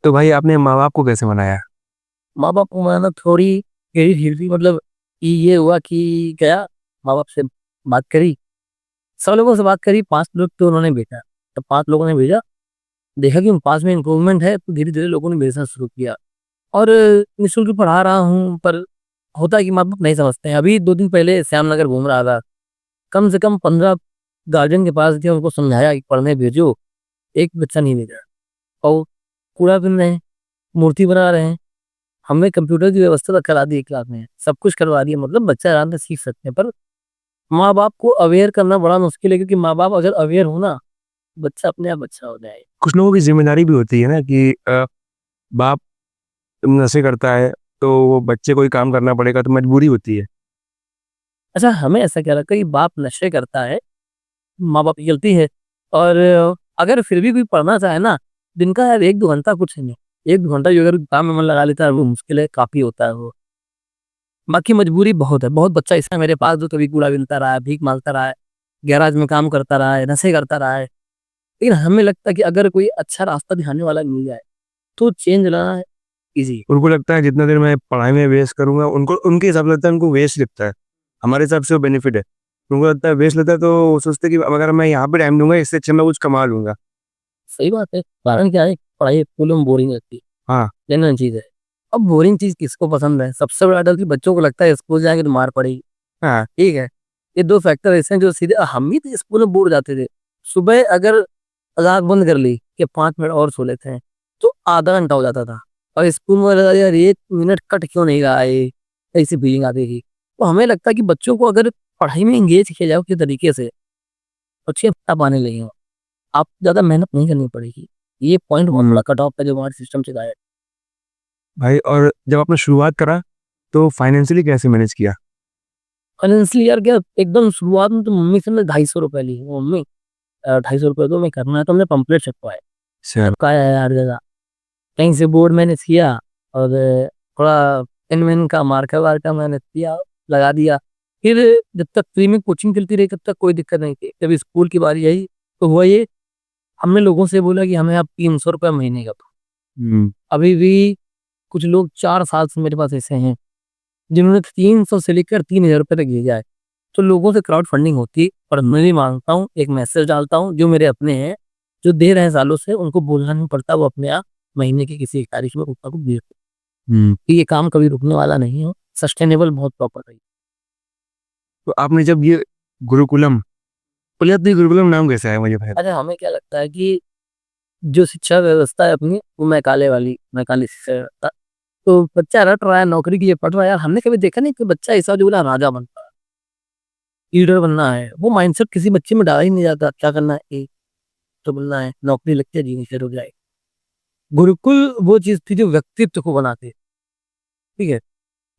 तो भाई आपने माँ-बाप को कैसे मनाया? माँ बाप को मनाना थोड़ी टेढ़ी थी, मतलब कि ये हुआ कि गया माँ बाप से बात करी, सब लोगों से बात करी, 5 लोग तो उन्होंने भेजा। तो 5 लोगों ने भेजा, देखा कि 5 में इम्प्रूवमेंट है, तो धीरे धीरे लोगों ने भेजना शुरू किया। और निःशुल्क पढ़ा रहा हूँ, पर होता है कि माँ बाप नहीं समझते हैं। अभी 2 दिन पहले श्यामनगर घूम रहा था, कम से कम 15 गार्जियन के पास गया, उनको समझाया कि पढ़ने भेजो, एक बच्चा नहीं भेजा। और कूड़ा बीन रहे हैं, मूर्ति बना रहे हैं, हमने कंप्यूटर की व्यवस्था तक करा दी है क्लास में, सब कुछ करवा दिया, मतलब बच्चा आराम से सीख सकते हैं। पर माँ बाप को अवेयर करना बड़ा मुश्किल है, क्योंकि माँ बाप अगर अवेयर हो ना, बच्चा अपने आप अच्छा हो जाए। कुछ लोगों की ज़िम्मेदारी भी होती है ना कि बाप नशे करता है, तो वो बच्चे को ही काम करना पड़ेगा, तो मजबूरी होती है। अच्छा, हमें ऐसा क्या लगता है कि बाप नशे करता है, माँ बाप की गलती है। और अगर फिर भी कोई पढ़ना चाहे ना, दिन का यार 1-2 घंटा कुछ नहीं, 1-2 घंटा जो अगर काम में मन लगा लेता है, वो मुश्किल है, काफी होता है वो। बाकी मजबूरी बहुत है, बहुत बच्चा ऐसा है मेरे पास जो कभी कूड़ा बिनता रहा है, भीख मांगता रहा है, गैराज में काम करता रहा है, नशे करता रहा है। लेकिन हमें लगता है कि अगर कोई अच्छा रास्ता दिखाने वाला मिल जाए, तो चेंज लाना ईज़ी है। उनको लगता है जितना देर मैं पढ़ाई में वेस्ट करूँगा, उनको उनके हिसाब से लगता है उनको वेस्ट लगता है। हमारे हिसाब से वो बेनिफिट है। उनको लगता है वेस्ट लगता है, तो वो सोचते हैं कि अगर मैं यहाँ पे टाइम दूँगा, इससे अच्छा मैं कुछ कमा लूँगा। सही बात है, कारण क्या है, पढ़ाई स्कूलों में बोरिंग लगती है, हाँ, जेन्युइन चीज़ है। अब बोरिंग चीज़ किसको पसंद है? सबसे बड़ा डर कि बच्चों को लगता है स्कूल जाएँगे तो मार पड़ेगी, हाँ। ठीक है? ये 2 फैक्टर ऐसे हैं जो सीधे, हम भी तो स्कूल में बोर हो जाते थे। सुबह अगर आँख बंद कर ली कि 5 मिनट और सो लेते हैं, तो आधा घंटा हो जाता था। और स्कूल में लगा यार 1 मिनट कट क्यों नहीं रहा है? ऐसी फीलिंग आती थी। तो हमें लगता है कि बच्चों को अगर पढ़ाई में एंगेज किया जाए उसी तरीके से, अच्छे रफ्तार पाने लगेगा। आप ज़्यादा मेहनत नहीं करनी पड़ेगी। ये पॉइंट बहुत हुँ। बड़ा कट ऑफ है जो हमारे सिस्टम से गायब है। भाई और जब आपने शुरुआत करा, तो फाइनेंशियली कैसे मैनेज किया? फाइनेंशियली यार क्या, एकदम शुरुआत में तो मम्मी से मैं ₹250 ली। मम्मी ₹250 दो, मैं करना है, तो हमने पंपलेट छपवाए। अच्छा। छपकाया है हर जगह। कहीं से बोर्ड मैनेज किया, और थोड़ा पेन वेन का मार्कर-वार्कर मैनेज किया, लगा दिया। फिर जब तक फ्री में कोचिंग चलती रही, तब तक कोई दिक्कत नहीं थी। जब स्कूल की बारी आई, तो हुआ ये, हमने लोगों से बोला कि हमें अब ₹300 महीने का दो। हुँ। अभी भी कुछ लोग 4 साल से मेरे पास ऐसे हैं, जिन्होंने 300 से लेकर ₹3000 तक भेजा है। तो लोगों से क्राउड फंडिंग होती है, और मैं भी माँगता हूँ, एक मैसेज डालता हूँ, जो मेरे अपने हैं, जो दे रहे हैं सालों से, उनको बोलना नहीं पड़ता, वो अपने आप महीने की किसी एक तारीख में रुपए को दे देते हुँ। हैं। ये काम कभी रुकने वाला नहीं है, सस्टेनेबल बहुत प्रॉपर है। तो आपने जब ये गुरुकुलम पुलियत्ती गुरुकुलम नाम कैसे आया मुझे बताइए? अच्छा, हमें क्या लगता है कि जो शिक्षा व्यवस्था है अपनी, वो मैकाले वाली, मैकाले शिक्षा व्यवस्था। तो बच्चा रट रहा है, नौकरी के लिए पढ़ रहा है, यार हमने कभी देखा नहीं कि बच्चा ऐसा जो बोला राजा बनता है, लीडर बनना है, वो माइंडसेट किसी बच्चे में डाला ही नहीं जाता। क्या करना है? ए, तो बनना है, नौकरी लगती है, जीवन से रुक जाए। गुरुकुल वो चीज़ थी जो व्यक्तित्व को बनाती है, ठीक है?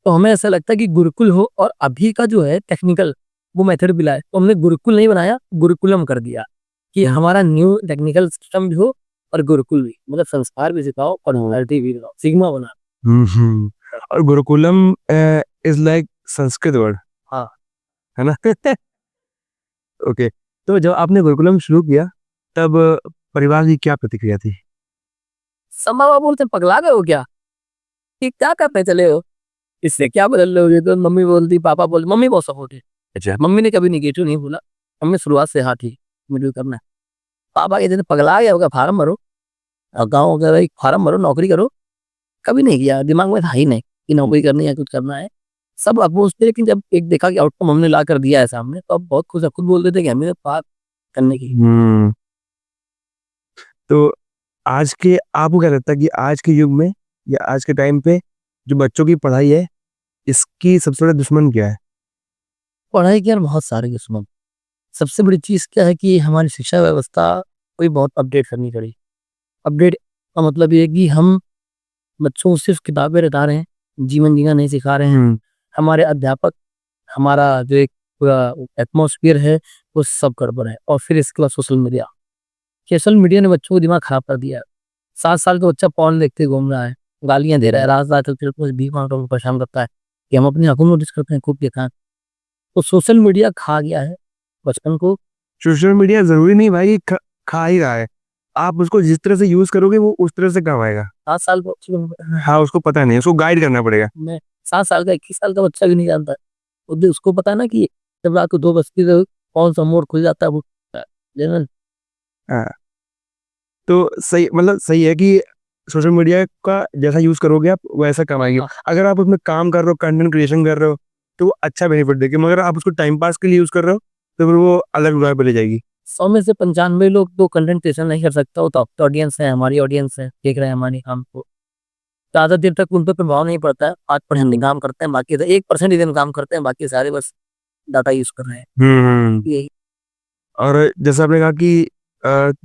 तो हमें ऐसा लगता है कि गुरुकुल हो, और अभी का जो है टेक्निकल, वो मेथड भी लाए। तो हमने गुरुकुल नहीं बनाया, गुरुकुलम कर दिया, कि हमारा न्यू टेक्निकल सिस्टम भी हो, और गुरुकुल भी, मतलब संस्कार भी सिखाओ, और पर्सनैलिटी भी सिखाओ, सिग्मा बना। हुँ, हुँ। और Gurukulam is like Sanskrit word, हाँ। है ना? ओके। तो जब आपने गुरुकुलम शुरू किया, तब परिवार की क्या प्रतिक्रिया थी? सब माँ-बाप बोलते हैं, "पगला गए हो क्या? ये क्या करते चले हो? इससे क्या बदल लोगे?" तो मम्मी बोलती, पापा बोलते, मम्मी बहुत सपोर्टिव। अच्छा। मम्मी ने कभी नेगेटिव नहीं बोला। हमने शुरुआत से हाँ ठीक, मुझे करना है। पापा कहते थे, "पगला गया होगा, फार्म भरो, गाँव वगैरह एक फार्म भरो, नौकरी करो।" कभी नहीं किया, दिमाग में था ही नहीं कि नौकरी करनी है, कुछ करना है। सब अपोज़ थे, लेकिन जब एक देखा कि आउटकम हमने ला कर दिया है सामने, तो अब बहुत खुश है। खुद बोलते थे कि हमें बात करने की। हुँ। तो आज के आपको क्या लगता है कि आज के युग में या आज के टाइम पे जो बच्चों की पढ़ाई है, इसकी सबसे बड़ा दुश्मन क्या है? पढ़ाई के यार बहुत सारे दुश्मन। सबसे बड़ी चीज़ क्या है कि हमारी शिक्षा व्यवस्था को ही बहुत अपडेट करनी पड़ी। अपडेट का मतलब ये है कि हम बच्चों को सिर्फ़ किताबें रटा रहे हैं, जीवन जीना नहीं सिखा रहे हैं। हुँ। हमारे अध्यापक, हमारा जो एक पूरा एटमॉस्फेयर है, वो सब गड़बड़ है। और फिर इसके बाद सोशल मीडिया। सोशल मीडिया ने बच्चों को दिमाग खराब कर दिया है। 7 साल का बच्चा पॉर्न देखते घूम रहा है, गालियाँ दे रहा है, रात-रात तक तेरे को भीख माँगता हुआ परेशान करता है, कि हम अपनी आँखों में नोटिस करते हैं, खूब देखा है। तो सोशल मीडिया खा गया है बचपन को। सोशल मीडिया ज़रूरी नहीं भाई खा ही रहा है। आप उसको जिस तरह से यूज करोगे वो उस तरह से काम आएगा। 7 साल का बच्चा हाँ, उसको पता नहीं, उसको गाइड करना पड़ेगा। मैं 7 साल का 21 साल का बच्चा भी नहीं जानता है। उसको पता है ना कि जब रात को 2 बजती है तो कौन-सा मोड़ खुल जाता है वो जनरल। हाँ, तो सही मतलब सही है कि सोशल मीडिया का जैसा यूज़ करोगे आप वैसा कमाएँगे। हाँ, अगर आप उसमें काम कर रहे हो, कंटेंट क्रिएशन कर रहे हो, तो वो अच्छा बेनिफिट देगी, मगर आप उसको टाइम पास के लिए यूज़ कर रहे हो, तो फिर वो अलग राह पे ले जाएगी। 100 में से 95 लोग तो कंटेंट क्रिएशन नहीं कर सकता, वो तो आपकी ऑडियंस है, हमारी ऑडियंस है, देख रहे हैं हमारे काम को। ज़्यादा देर तक उन पे प्रभाव नहीं पड़ता है, 5% ही काम करते हैं, बाकी 1% ही दिन काम करते हैं, बाकी सारे बस डाटा यूज़ कर रहे हैं। हुँ, हुँ। यही और जैसे आपने कहा कि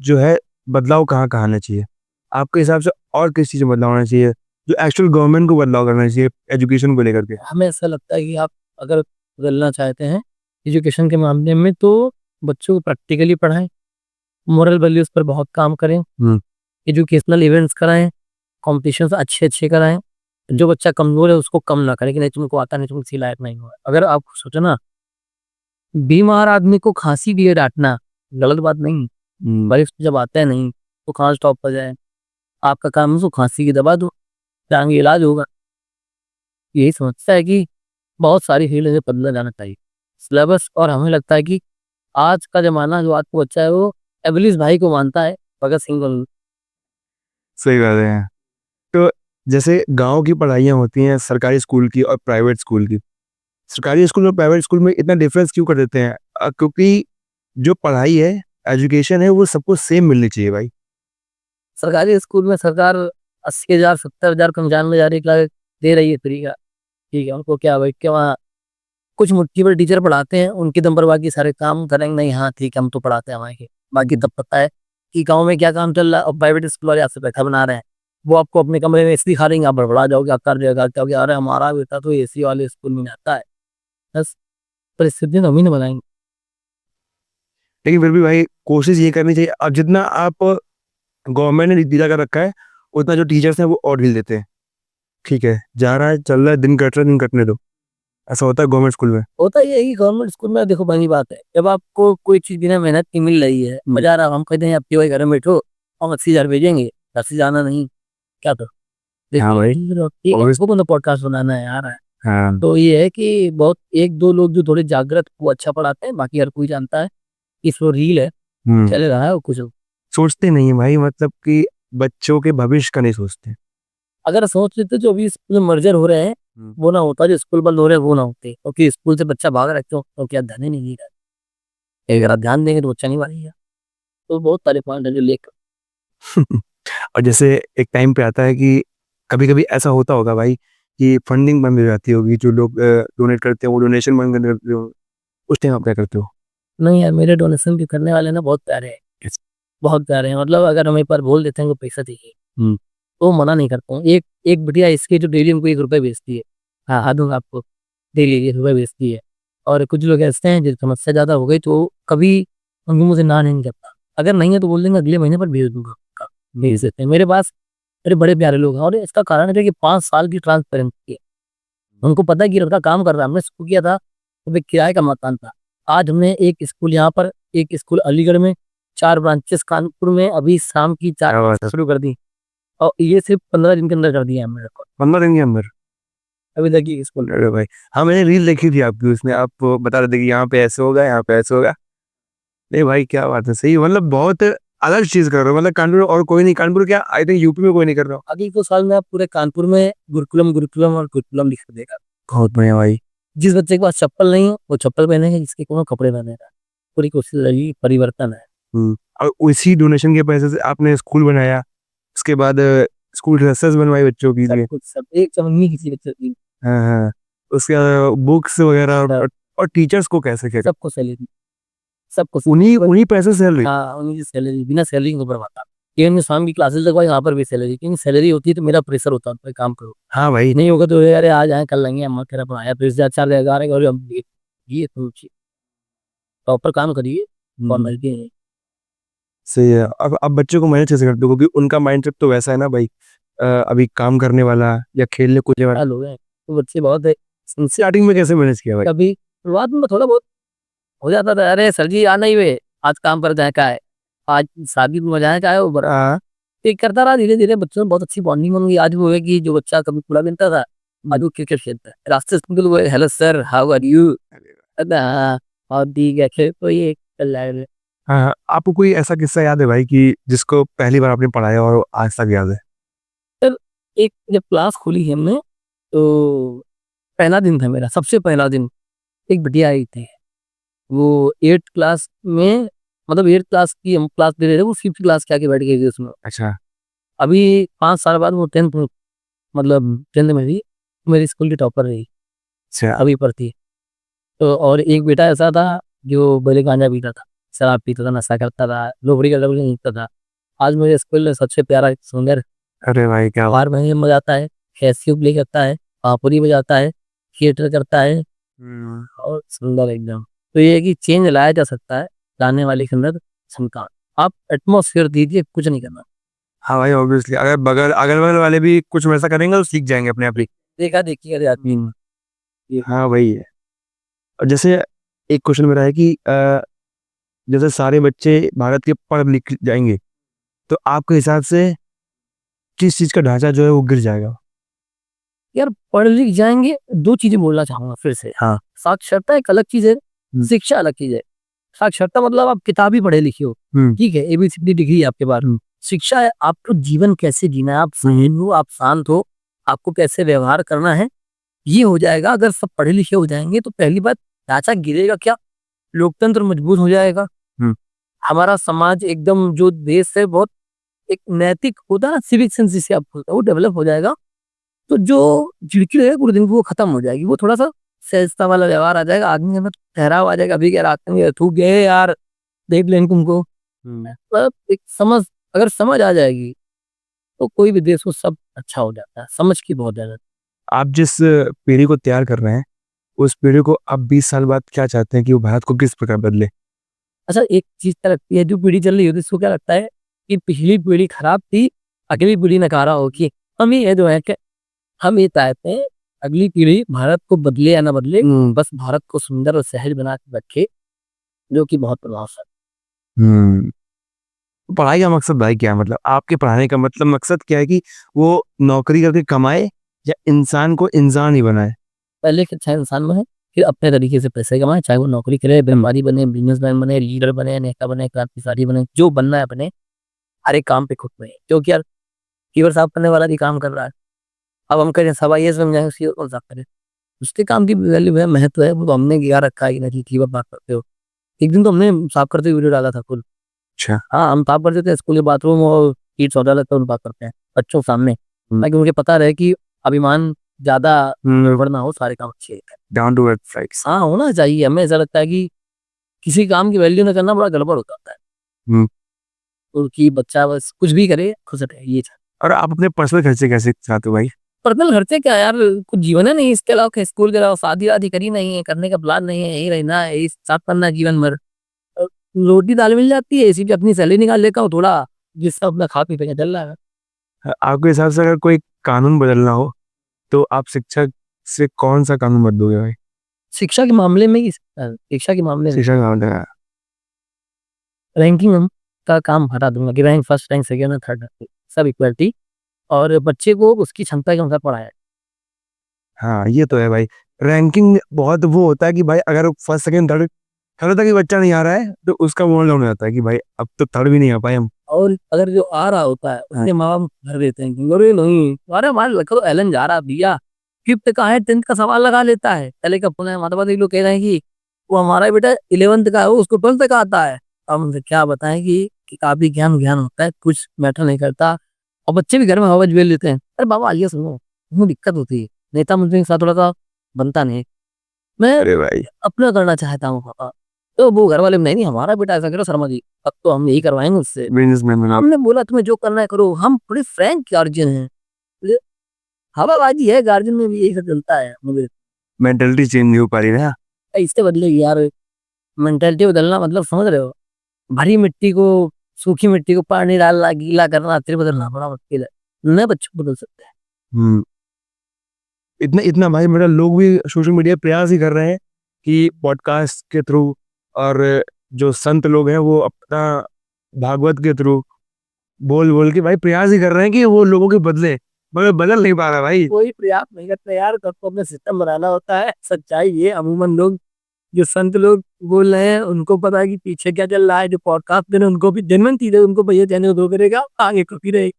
जो है बदलाव कहाँ-कहाँ आना चाहिए? आपके हिसाब से और किस चीज़ में बदलाव आना चाहिए? जो एक्चुअल गवर्नमेंट को बदलाव करना चाहिए एजुकेशन को लेकर के? हमें ऐसा लगता है कि आप अगर बदलना चाहते हैं एजुकेशन के मामले में तो बच्चों को प्रैक्टिकली पढ़ाएँ, मोरल वैल्यूज़ पर बहुत काम करें, हुँ, एजुकेशनल इवेंट्स कराएँ, कॉम्पिटिशन्स अच्छे-अच्छे कराएँ। जो बच्चा कमज़ोर है उसको कम ना करें कि नहीं तुमको आता नहीं, तुम इसी लायक नहीं हो। अगर आप सोचो ना, बीमार आदमी को खाँसी भी है डाँटना, गलत बात नहीं। हुँ। मरीज़ को जब आता है नहीं, तो खाँस टॉप पर जाए, आपका काम है उसको खाँसी की दवा दो, जाके इलाज होगा। यही समस्या है कि बहुत सारी फील्ड में बदला जाना चाहिए। सिलेबस और हमें लगता है कि आज का ज़माना जो आज का बच्चा है वो एबलिस भाई को मानता है, भगत सिंह को नहीं। सही बात है। तो जैसे गाँव की पढ़ाइयाँ होती हैं सरकारी स्कूल की और प्राइवेट स्कूल की। सरकारी स्कूल और प्राइवेट स्कूल में इतना डिफरेंस क्यों कर देते हैं? क्योंकि जो पढ़ाई है, एजुकेशन है वो सबको सेम मिलनी चाहिए भाई। सरकारी स्कूल में सरकार 80,000, 70,000, 95,000, 1 लाख दे रही है फ्री का। ठीक है, उनको क्या भाई क्या वहाँ कुछ मुट्ठी भर टीचर पढ़ाते हैं, उनके दम पर बाकी सारे काम करेंगे नहीं, हाँ ठीक है, हम तो पढ़ाते हैं हमारे। बाकी तब पता है कि गाँव में क्या काम चल रहा है और प्राइवेट स्कूल वाले आपसे पैसा बना रहे हैं। वो आपको अपने कमरे में एसी दिखा देंगे, आप बड़बड़ा जाओगे, आप कर देगा कहोगे अरे हमारा बेटा तो एसी वाले स्कूल में आता है। बस परिस्थिति हम ही ना बनाएँगे। लेकिन फिर भी भाई कोशिश ये करनी चाहिए, अब जितना आप गवर्नमेंट ने ढीला कर रखा है, उतना जो टीचर्स हैं वो और ढील देते हैं। ठीक है, जा रहा है, चल रहा है, दिन कट रहा है, दिन कटने दो। ऐसा होता है गवर्नमेंट स्कूल में। होता ये है कि गवर्नमेंट स्कूल में देखो पहली बात है, जब आपको कोई चीज़ बिना मेहनत की मिल रही है, मज़ा आ रहा है, हम कहते हैं आप भाई घर में बैठो, हम 80,000 भेजेंगे, घर से जाना नहीं, क्या करो? हाँ भाई, देखिए ठीक है, ऑब्वियस उसको तो पॉडकास्ट बनाना है यार। हाँ। तो ये है कि बहुत 1-2 लोग जो थोड़े जागृत वो अच्छा पढ़ाते हैं, बाकी हर कोई जानता है कि इसमें रील है, हुँ। चल रहा है और कुछ सोचते नहीं है भाई, मतलब कि बच्चों के भविष्य का नहीं सोचते। अगर सोच लेते जो अभी स्कूल मर्जर हो रहे हैं, हुँ। वो ना होता, जो स्कूल बंद हो रहे हैं वो ना होते, क्योंकि स्कूल से बच्चा भाग रहा है क्यों? तो क्या धन ही नहीं है। अगर आप ध्यान देंगे तो बच्चा नहीं भागेगा। तो बहुत सारे पॉइंट है जो लेकर और जैसे एक टाइम पे आता है कि कभी-कभी ऐसा होता होगा भाई कि फंडिंग बंद हो जाती होगी, जो लोग डोनेट करते हैं वो डोनेशन बंद कर देते हो, उस टाइम आप क्या करते हो? नहीं यार, मेरे डोनेशन भी करने वाले ना बहुत प्यारे हैं, बहुत प्यारे हैं। मतलब अगर हम एक बार बोल देते हैं कि पैसा चाहिए, हुँ। तो मना नहीं करता हूँ। एक एक बिटिया इसकी जो डेली हमको ₹1 भेजती है। हाँ, हाँ दूँगा आपको। डेली ₹1 भेजती है। और कुछ लोग ऐसे हैं जिनकी समस्या ज़्यादा हो गई तो कभी उनको मुझे ना नहीं करता। अगर नहीं है तो बोल देंगे अगले महीने पर भेज दूँगा आपका, भेज देते हैं। मेरे पास मेरे बड़े प्यारे लोग हैं और इसका कारण है कि 5 साल की ट्रांसपेरेंसी है। उनको पता है कि लड़का काम कर रहा है। हमने शुरू किया था तो एक किराए का मकान था। आज हमने एक स्कूल यहाँ पर, एक स्कूल अलीगढ़ में, 4 ब्रांचेस कानपुर में, अभी शाम की 4 क्या बात है! शुरू कर दी और ये सिर्फ़ 15 दिन के अंदर कर दिया हमने रिकॉर्ड। 15 दिन के अंदर? अभी तक ये स्कूल अरे भाई! हाँ, मैंने रील देखी थी आपकी, उसमें आप बता रहे थे कि यहाँ पे ऐसे होगा, यहाँ पे ऐसे होगा। नहीं भाई, क्या बात है! सही मतलब बहुत अलग चीज़ कर रहे हो, मतलब कानपुर में और कोई नहीं, कानपुर क्या आई थिंक यूपी में कोई नहीं कर रहा हो। अगले 2 साल में आप पूरे कानपुर में गुरुकुलम, गुरुकुलम और गुरुकुलम लिख कर देगा। बहुत बढ़िया भाई। जिस बच्चे के पास चप्पल नहीं है, वो चप्पल पहनेगा, जिसके कोनो कपड़े पहनेगा। पूरी कोशिश रहेगी, परिवर्तन है। हुँ, और उसी डोनेशन के पैसे से आपने स्कूल बनाया, उसके बाद स्कूल ड्रेसेस बनवाई बच्चों के सब लिए। कुछ सब एक चवन्नी किसी बच्चे की, हाँ, हाँ। उसके बुक्स वगैरह सब और टीचर्स को कैसे क्या सबको सैलरी, सबको उन्हीं बस उन्हीं पैसे से सैलरी? हाँ, उन्हीं की सैलरी, बिना सैलरी के ऊपर आता। इवन मैं शाम की क्लासेस लगवाई, वहाँ पर भी सैलरी, क्योंकि सैलरी होती है तो मेरा प्रेशर होता है, भाई काम करो। हाँ भाई। नहीं होगा तो अरे आज आए कल लेंगे, अम्मा तेरा पढ़ाया फिर से अच्छा रहेगा, अरे और हम ये तो प्रॉपर काम करिए, हुँ, फॉर्मेलिटी नहीं। सही है। अब बच्चों को मैनेज कैसे करते हो? क्योंकि उनका माइंडसेट तो वैसा है ना भाई, अभी काम करने वाला या खेलने-कूदने वाला। साल हो गए, तो बच्चे बहुत है। स्टार्टिंग में कैसे मैनेज किया भाई? कभी शुरुआत में थोड़ा बहुत हो जाता था, अरे सर जी आना ही वे, आज काम पर जाए का है, आज शादी में मजा है चाहे वो बड़ा हाँ, एक करता रहा, धीरे-धीरे बच्चों में बहुत अच्छी बॉन्डिंग बन गई। आज वो है कि जो बच्चा कभी कूड़ा बीनता था, आज वो क्रिकेट खेलता है। रास्ते से निकल हुए, hello sir, how are you? कहता है, हाँ, और ठीक है, फिर तो ये चल रहा है। हाँ, आपको कोई ऐसा किस्सा याद है भाई कि जिसको पहली बार आपने पढ़ाया और आज तक याद है? फिर एक जब क्लास खुली हमने, तो पहला दिन था मेरा, सबसे पहला दिन। एक बिटिया आई थी, वो 8th क्लास में, मतलब 8th क्लास की हम क्लास दे रहे थे, वो 5th क्लास के आके बैठ गई थी उसमें। अच्छा, अभी 5 साल बाद वो 10th में, मतलब 10th में थी, मेरी स्कूल की टॉपर रही, अच्छा। अभी पढ़ती। तो और एक बेटा ऐसा था जो पहले गांजा पीता था, शराब पीता था, नशा करता था, लोहड़ी का डबल पीता था। आज मेरे स्कूल में सबसे प्यारा सुंदर अरे भाई क्या बात! हारमोनियम बजाता है, कैसियो प्ले करता है, बांसुरी बजाता है, थिएटर करता है हुँ। और सुंदर एकदम। तो ये है कि चेंज लाया जा सकता है, लाने वाले के अंदर क्षमता। आप एटमॉस्फेयर दीजिए, कुछ नहीं करना। हाँ भाई, ऑब्वियसली अगर अगल-बगल वाले भी कुछ वैसा करेंगे तो सीख जाएँगे अपने आप ही। देखा-देखी कर जाती है। ये हाँ, वही है। और जैसे एक क्वेश्चन मेरा है कि जैसे सारे बच्चे भारत के पढ़ लिख जाएँगे, तो आपके हिसाब से किस चीज़ का ढाँचा जो है वो गिर जाएगा? यार पढ़ लिख जाएँगे, 2 चीज़ें बोलना चाहूँगा फिर से। हाँ। साक्षरता एक अलग चीज़ है, हुँ, शिक्षा अलग चीज़ है। साक्षरता मतलब आप किताबी पढ़े लिखे हो, हुँ, ठीक है, एबीसीडी डिग्री है आपके पास। हुँ, शिक्षा है आपको जीवन कैसे जीना है, आप संयम हो, आप शांत हो, आपको कैसे व्यवहार करना है, ये हो जाएगा। अगर सब पढ़े लिखे हो जाएँगे तो पहली बात ढाँचा गिरेगा क्या? लोकतंत्र मजबूत हो जाएगा। हुँ। हमारा समाज एकदम जो देश है बहुत एक नैतिक होता है ना, सिविक सेंस जिसे आप बोलते हो, वो डेवलप हो जाएगा। तो जो चिड़चिड़ है पूरे दिन की वो खत्म हो जाएगी। वो थोड़ा-सा सहजता वाला व्यवहार आ जाएगा, आदमी के अंदर ठहराव आ जाएगा। अभी क्या रास्ते में थूक गए यार, देख लेंगे तुमको। हुँ। मतलब एक समझ, अगर समझ आ जाएगी, तो कोई भी देश वो सब अच्छा हो जाता है। समझ की बहुत ज़्यादा। आप जिस पीढ़ी को तैयार कर रहे हैं, उस पीढ़ी को आप 20 साल बाद क्या चाहते हैं कि वो भारत को किस प्रकार बदले? अच्छा एक चीज़ क्या लगती है, जो पीढ़ी चल रही होती है इसको क्या लगता है कि पिछली पीढ़ी खराब थी, अगली पीढ़ी नकारा होगी। हम ये जो है कि हम ये चाहते हैं अगली पीढ़ी भारत को बदले या ना बदले, बस भारत को सुंदर और सहज बना के रखे, जो कि बहुत प्रभावशाली। हुँ। पढ़ाई का मकसद भाई क्या है? मतलब आपके पढ़ाने का मतलब मकसद क्या है कि वो नौकरी करके कमाए या इंसान को इंसान ही बनाए? पहले एक अच्छा इंसान बने, फिर अपने तरीके से पैसे कमाए, चाहे वो नौकरी करे, व्यापारी बने, बिज़नेसमैन बने, लीडर बने, नेता बने, क्रांतिकारी बने, जो बनना है बने, हर एक काम पे खुद बने। क्योंकि यार लीवर साफ करने वाला भी काम कर रहा है। अब हम कहें सब आईएएस बन जाएँ, उसकी कौन साफ करे? उसके काम की वैल्यू है, महत्व है, वो तो हमने गिरा रखा है कि नहीं लीवर साफ करते हो। एक दिन तो हमने साफ करते हुए वीडियो डाला था खुद। अच्छा। हाँ, हम साफ करते थे स्कूल के बाथरूम और ईंट शौचालय सब साफ करते हैं, बच्चों के सामने। हुँ, ताकि उनको पता रहे कि अभिमान ज़्यादा हुँ, गड़बड़ ना हो, सारे काम अच्छे हैं। Down to earth friends. हाँ, होना चाहिए। हमें ऐसा लगता है कि किसी काम की वैल्यू ना करना बड़ा गड़बड़ हो जाता है। हुँ। तो कि बच्चा बस कुछ भी करे, खुश रहे, ये था। और आप अपने पर्सनल खर्चे कैसे चलाते हो भाई? पर्सनल खर्चे क्या यार, कुछ जीवन है नहीं इसके अलावा, कहीं स्कूल के अलावा शादी-वादी करी नहीं है, करने का प्लान नहीं है, यहीं रहना है, यही साथ करना है जीवन भर। अ, रोटी-दाल मिल जाती है, इसी पे अपनी सैलरी निकाल लेता हूँ थोड़ा, जिससे अपना खा-पी के चल रहा है। आपके हिसाब से अगर कोई कानून बदलना हो, तो आप शिक्षक से कौन-सा कानून बदलोगे भाई? शिक्षा के मामले में शिक्षा के मामले में शिक्षा का मामला है। रैंकिंग का काम हटा दूँगा कि रैंक फर्स्ट, रैंक सेकंड और थर्ड, सब इक्वलिटी, और बच्चे को उसकी क्षमता के अनुसार पढ़ाया। हाँ, ये तो है भाई। रैंकिंग बहुत वो होता है कि भाई अगर फर्स्ट, सेकंड, थर्ड थर्ड तक ही बच्चा नहीं आ रहा है, तो उसका मोड डाउन हो जाता है कि भाई अब तो थर्ड भी नहीं आ पाए हम। और अगर जो आ रहा होता है, हाँ। उसके माँ-बाप भर देते हैं कि अरे नहीं, अरे हमारे लड़का तो एलन जा रहा है भैया, 5th का है, 10th का सवाल लगा लेता है। पहले का फोन है, माता-पिता लोग कह रहे हैं कि वो हमारा बेटा 11th का है, वो उसको 12th का आता है। अब उनसे क्या बताएँ कि काफ़ी ज्ञान ज्ञान होता है, कुछ मैटर नहीं करता। और बच्चे भी घर में हवा बेल लेते हैं। अरे बाबा ये सुनो, इसमें दिक्कत होती है। नेता मंत्री के साथ थोड़ा-सा बनता नहीं है। मैं अरे भाई! अपना करना चाहता हूँ पापा। तो वो घर वाले नहीं, नहीं हमारा बेटा ऐसा करो शर्मा जी, अब तो हम यही करवाएँगे उससे। बिज़नेसमैन बना। हमने बोला तुम्हें जो करना है करो, हम बड़े फ्रैंक गार्जियन हैं। ये हवाबाजी है, गार्जियन में भी यही सब चलता है मुझे। मेंटालिटी चेंज नहीं हो पा रही है ना? इससे बदलेगी यार, मेंटालिटी बदलना मतलब समझ रहे हो? भरी मिट्टी को, सूखी मिट्टी को पानी डालना, गीला करना, फिर बदलना बड़ा मुश्किल है। नए बच्चों को बदल सकते हैं। हुँ। इतना इतना भाई मतलब लोग भी सोशल मीडिया पे प्रयास ही कर रहे हैं कि पॉडकास्ट के थ्रू और जो संत लोग हैं वो अपना भागवत के थ्रू बोल बोल के भाई प्रयास ही कर रहे हैं कि वो लोगों के बदले, मगर बदल नहीं पा रहा भाई। कोई प्रयास नहीं करते यार, सबको अपने सिस्टम बनाना होता है। सच्चाई ये अमूमन लोग जो संत लोग बोल रहे हैं उनको पता है कि पीछे क्या चल रहा है। जो पॉडकास्ट दे रहे हैं उनको भी जेन्युइन चीज है, उनको भैया चैनल दो करेगा आगे कॉपी रहेगी।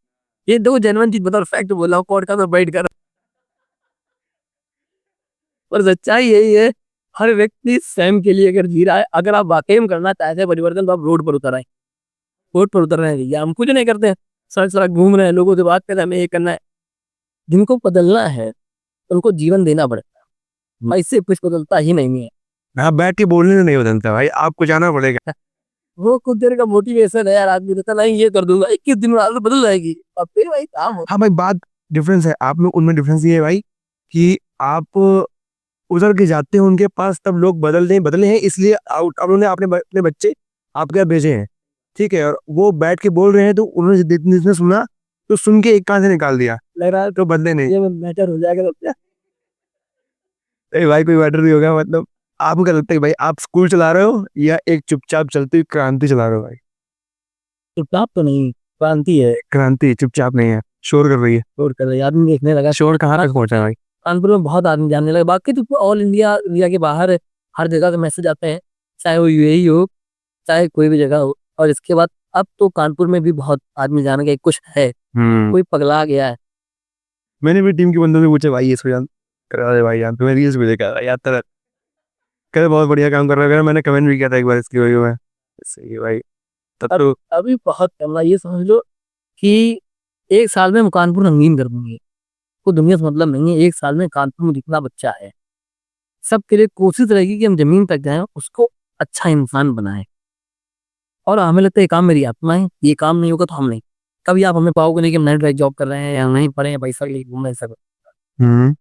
ये दो जेन्युइन चीज बता, फैक्ट बोल रहा हूँ पॉडकास्ट में बैठ कर। पर सच्चाई यही है, हर व्यक्ति स्वयं के लिए अगर जी रहा है, अगर आप वाकई में करना चाहते हैं परिवर्तन, तो आप रोड पर उतर आए। रोड पर उतर रहे हैं भैया, हम कुछ नहीं करते हैं, सड़क सड़क घूम रहे हैं, लोगों से बात कर रहे हैं, हमें ये करना है। जिनको बदलना है उनको जीवन देना पड़ता है भाई, इससे कुछ बदलता ही नहीं है। हाँ, बैठ के बोलने से नहीं बदलता भाई, आपको जाना पड़ेगा। वो कुछ देर का मोटिवेशन है यार, आदमी कहता नहीं ये कर दूंगा, 21 दिन में आदत बदल जाएगी, अब फिर भाई काम हो। हाँ भाई, बात डिफरेंस है आप में उनमें, डिफरेंस ये है भाई कि आप उधर के जाते हैं उनके पास, तब लोग बदले हैं इसलिए आउट, अब उन्होंने अपने बच्चे आपके यहाँ भेजे हैं, ठीक है, और वो बैठ के बोल रहे हैं, तो उन्होंने जिसने सुना तो सुन के एक कान से निकाल दिया, लग रहा है तो बदले नहीं। ये मैटर हो जाएगा तो क्या। अरे भाई कोई मैटर नहीं होगा, मतलब आपको क्या लगता है कि भाई आप स्कूल चला रहे हो या एक चुपचाप चलती हुई क्रांति चला रहे हो भाई? चुपचाप तो नहीं, क्रांति है। क्रांति चुपचाप नहीं है, शोर कर रही है। शोर कर रहे हैं, आदमी देखने लगा। शोर कहाँ तक पहुंचा है भाई? कानपुर में बहुत आदमी जानने लगे, बाकी तो ऑल इंडिया, इंडिया के बाहर हर जगह के मैसेज आते हैं, चाहे वो यूएई हो चाहे कोई भी जगह हो। और इसके बाद अब तो कानपुर में भी बहुत आदमी जान गए कुछ है, कोई पगला गया है। मैंने भी टीम के बंदों से पूछा भाई ये सुजान करा दे भाई यार, तुम्हें रील्स भी देखा यार तरह, कहते बहुत बढ़िया काम कर रहा है, मैंने कमेंट भी किया था एक बार इसकी वीडियो में। सही है भाई, तब तो अभी बहुत करना, ये समझ लो कि एक साल में हम कानपुर रंगीन कर देंगे। को दुनिया से मतलब नहीं है, एक साल में कानपुर में जितना बच्चा है सबके लिए कोशिश रहेगी कि हम जमीन तक जाएं, उसको अच्छा इंसान बनाएं। और हमें लगता है ये काम मेरी आत्मा है, ये काम नहीं होगा तो हम नहीं। कभी आप हमें पाओगे नहीं कि हम 9 to 5 जॉब कर रहे हैं या नहीं पढ़े हैं, पैसा के लिए घूम रहे हैं सब।